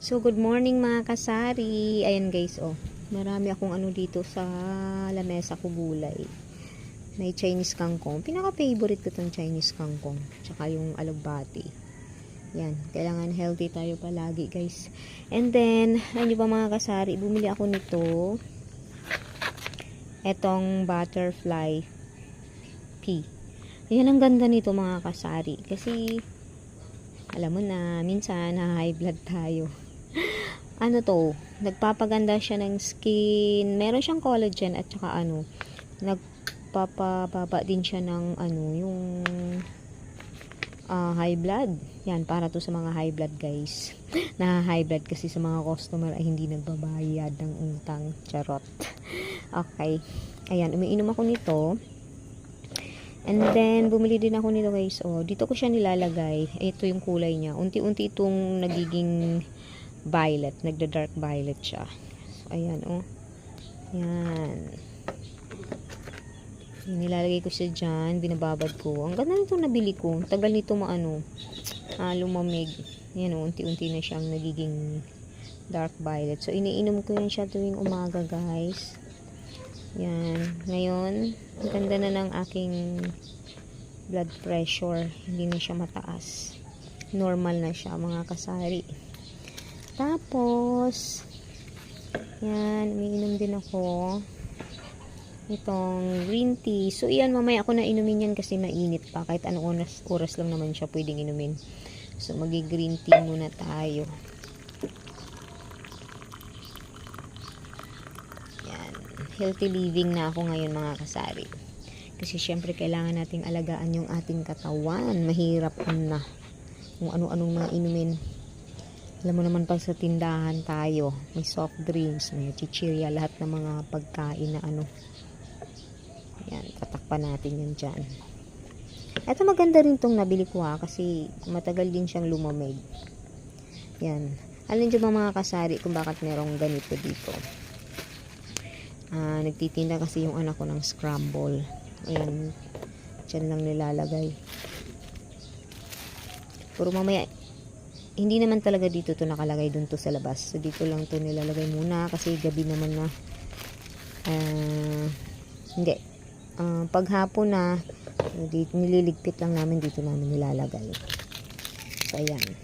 So, good morning mga kasari. Ayan guys, oh. Marami akong ano dito sa lamesa ko gulay. May Chinese kangkong. Pinaka-favorite ko tong Chinese kangkong. Tsaka yung alugbati. Yan. Kailangan healthy tayo palagi guys. And then, ano ba mga kasari? Bumili ako nito. Etong butterfly pea. Ayan, ang ganda nito mga kasari. Kasi, alam mo na, minsan high blood tayo. Ano to, nagpapaganda siya ng skin, meron siyang collagen at saka ano, nagpapababa din siya ng ano, yung high blood. Yan, para to sa mga high blood guys. Na high blood kasi sa mga customer ay hindi nagbabayad ng utang. Charot. Okay. Ayan, umiinom ako nito. And then, bumili din ako nito guys. Oh, dito ko siya nilalagay. Ito yung kulay niya. Unti-unti itong nagiging violet. Nagda-dark violet siya. So, ayan, oh. Ayan. Nilalagay ko siya dyan. Binababad ko. Ang ganda nito nabili ko. Tagal nito lumamig. Ayan, oh. Unti-unti na siyang nagiging dark violet. So, iniinom ko yun siya tuwing umaga, guys. Yan. Ngayon, ang ganda na ng aking blood pressure. Hindi na siya mataas. Normal na siya, mga kasari. Tapos, yan, umiinom din ako itong green tea. So, iyan, mamaya ako na inumin yan kasi mainit pa. Kahit anong oras lang naman siya pwedeng inumin. So, magi-green tea muna tayo. Yan. Healthy living na ako ngayon, mga kasari. Kasi, syempre, kailangan nating alagaan yung ating katawan. Mahirap na. Kung ano-anong mga inumin. Alam mo naman pag sa tindahan tayo, may soft drinks, may chichirya, lahat ng mga pagkain na ano. Yan, tatakpan natin yan dyan. Ito maganda rin tong nabili ko kasi matagal din siyang lumamig. Yan. Alam nyo ba mga kasari kung bakit merong ganito dito? Nagtitinda kasi yung anak ko ng scramble. Ayan, dyan lang nilalagay. Pero mamaya, hindi naman talaga dito to nakalagay dun to sa labas. So, dito lang to nilalagay muna kasi gabi naman na hindi. Paghapon na, nililigpit lang namin dito namin nilalagay. So, ayan.